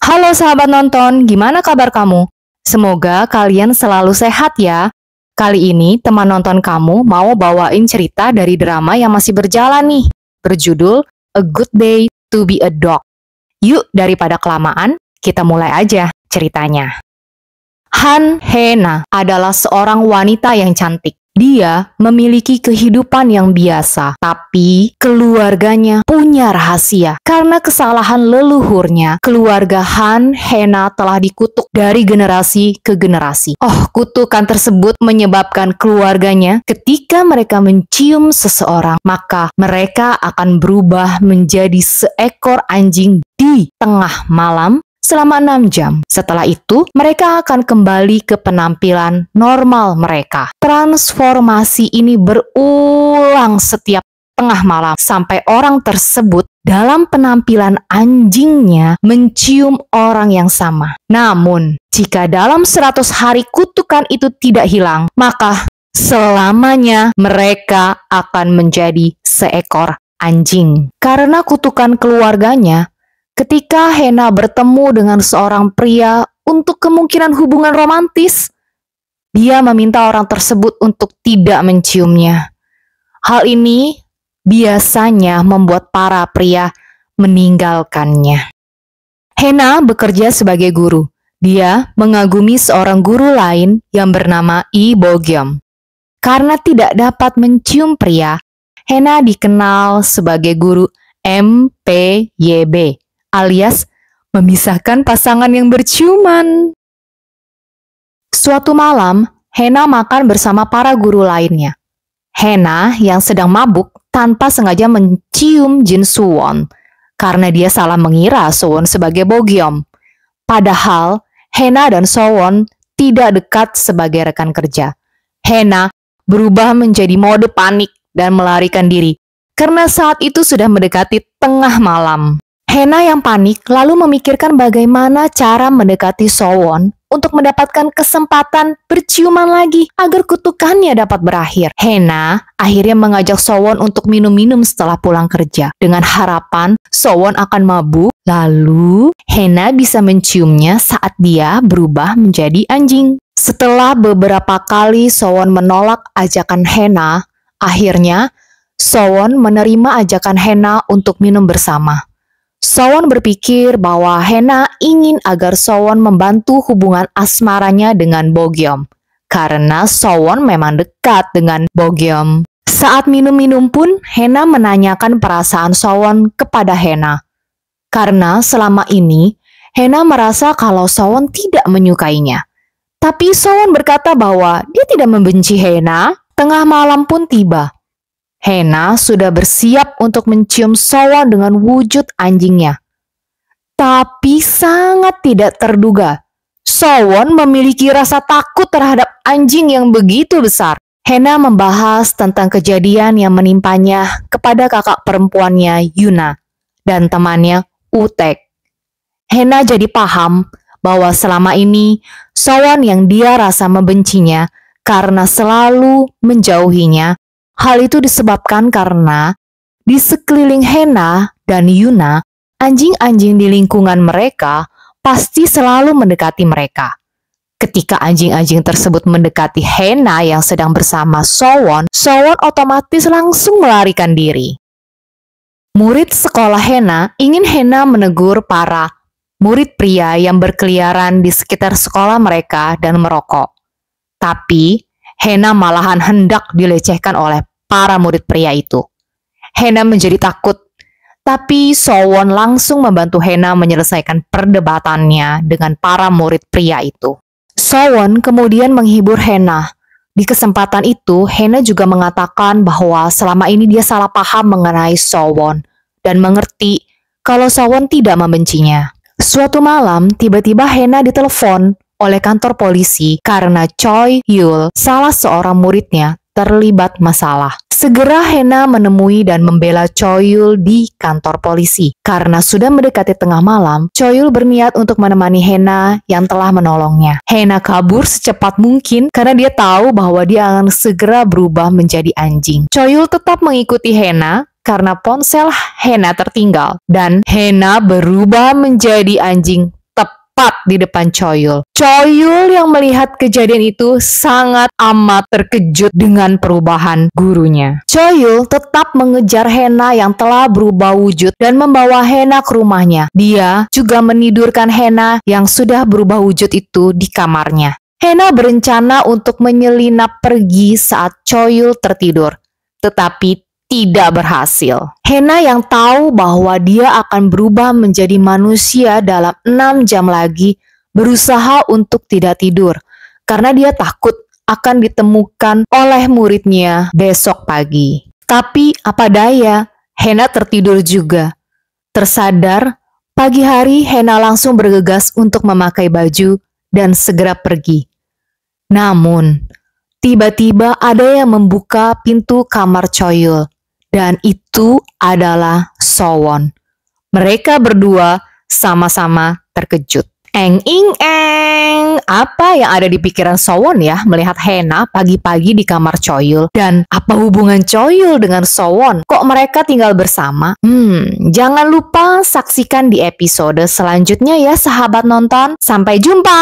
Halo sahabat nonton, gimana kabar kamu? Semoga kalian selalu sehat ya. Kali ini teman nonton kamu mau bawain cerita dari drama yang masih berjalan nih, berjudul A Good Day to Be a Dog. Yuk daripada kelamaan, kita mulai aja ceritanya. Han Hena adalah seorang wanita yang cantik. Dia memiliki kehidupan yang biasa, tapi keluarganya punya rahasia. Karena kesalahan leluhurnya, keluarga Han Hena telah dikutuk dari generasi ke generasi. Kutukan tersebut menyebabkan keluarganya ketika mereka mencium seseorang, maka mereka akan berubah menjadi seekor anjing di tengah malam selama 6 jam. Setelah itu, mereka akan kembali ke penampilan normal mereka. Transformasi ini berulang setiap tengah malam sampai orang tersebut dalam penampilan anjingnya mencium orang yang sama. Namun, jika dalam 100 hari kutukan itu tidak hilang, maka selamanya mereka akan menjadi seekor anjing. Karena kutukan keluarganya, ketika Hena bertemu dengan seorang pria untuk kemungkinan hubungan romantis, dia meminta orang tersebut untuk tidak menciumnya. Hal ini biasanya membuat para pria meninggalkannya. Hena bekerja sebagai guru. Dia mengagumi seorang guru lain yang bernama Lee Bo-gyum. Karena tidak dapat mencium pria, Hena dikenal sebagai guru MPYB, alias memisahkan pasangan yang berciuman. Suatu malam, Hena makan bersama para guru lainnya. Hena yang sedang mabuk tanpa sengaja mencium Jin Soo-won karena dia salah mengira Soo-won sebagai Bo-gyum. Padahal Hena dan Soo-won tidak dekat sebagai rekan kerja. Hena berubah menjadi mode panik dan melarikan diri karena saat itu sudah mendekati tengah malam. Hena yang panik lalu memikirkan bagaimana cara mendekati Soo-won untuk mendapatkan kesempatan berciuman lagi agar kutukannya dapat berakhir. Hena akhirnya mengajak Soo-won untuk minum-minum setelah pulang kerja dengan harapan Soo-won akan mabuk, lalu Hena bisa menciumnya saat dia berubah menjadi anjing. Setelah beberapa kali Soo-won menolak ajakan Hena, akhirnya Soo-won menerima ajakan Hena untuk minum bersama. Soo-won berpikir bahwa Hena ingin agar Soo-won membantu hubungan asmaranya dengan Bo-gyum, karena Soo-won memang dekat dengan Bo-gyum. Saat minum-minum pun, Hena menanyakan perasaan Soo-won kepada Hena. Karena selama ini, Hena merasa kalau Soo-won tidak menyukainya. Tapi Soo-won berkata bahwa dia tidak membenci Hena. Tengah malam pun tiba. Hena sudah bersiap untuk mencium Soo-won dengan wujud anjingnya. Tapi sangat tidak terduga, Soo-won memiliki rasa takut terhadap anjing yang begitu besar. Hena membahas tentang kejadian yang menimpanya kepada kakak perempuannya Yuna dan temannya Utek. Hena jadi paham bahwa selama ini Soo-won yang dia rasa membencinya karena selalu menjauhinya. Hal itu disebabkan karena di sekeliling Hena dan Yuna, anjing-anjing di lingkungan mereka pasti selalu mendekati mereka. Ketika anjing-anjing tersebut mendekati Hena yang sedang bersama Soo-won, Soo-won otomatis langsung melarikan diri. Murid sekolah Hena ingin Hena menegur para murid pria yang berkeliaran di sekitar sekolah mereka dan merokok. Tapi Hena malahan hendak dilecehkan oleh para murid pria itu. Hena menjadi takut, tapi Soo-won langsung membantu Hena menyelesaikan perdebatannya dengan para murid pria itu. Soo-won kemudian menghibur Hena. Di kesempatan itu, Hena juga mengatakan bahwa selama ini dia salah paham mengenai Soo-won dan mengerti kalau Soo-won tidak membencinya. Suatu malam, tiba-tiba Hena ditelepon oleh kantor polisi karena Choi Yul, salah seorang muridnya, terlibat masalah. Segera Hena menemui dan membela Choi Yul di kantor polisi. Karena sudah mendekati tengah malam, Choi Yul berniat untuk menemani Hena yang telah menolongnya. Hena kabur secepat mungkin karena dia tahu bahwa dia akan segera berubah menjadi anjing. Choi Yul tetap mengikuti Hena karena ponsel Hena tertinggal dan Hena berubah menjadi anjing tepat di depan Choyul. Choyul yang melihat kejadian itu sangat amat terkejut dengan perubahan gurunya. Choyul tetap mengejar Hena yang telah berubah wujud dan membawa Hena ke rumahnya. Dia juga menidurkan Hena yang sudah berubah wujud itu di kamarnya. Hena berencana untuk menyelinap pergi saat Choyul tertidur, tetapi tidak berhasil. Hena yang tahu bahwa dia akan berubah menjadi manusia dalam 6 jam lagi berusaha untuk tidak tidur karena dia takut akan ditemukan oleh muridnya besok pagi. Tapi apa daya, Hena tertidur juga. Tersadar, pagi hari Hena langsung bergegas untuk memakai baju dan segera pergi. Namun, tiba-tiba ada yang membuka pintu kamar Choyul. Dan itu adalah Sowon. Mereka berdua sama-sama terkejut. Eng ing eng, apa yang ada di pikiran Sowon ya melihat Hena pagi-pagi di kamar Choyul? Dan apa hubungan Choyul dengan Sowon? Kok mereka tinggal bersama? Jangan lupa saksikan di episode selanjutnya ya sahabat nonton. Sampai jumpa!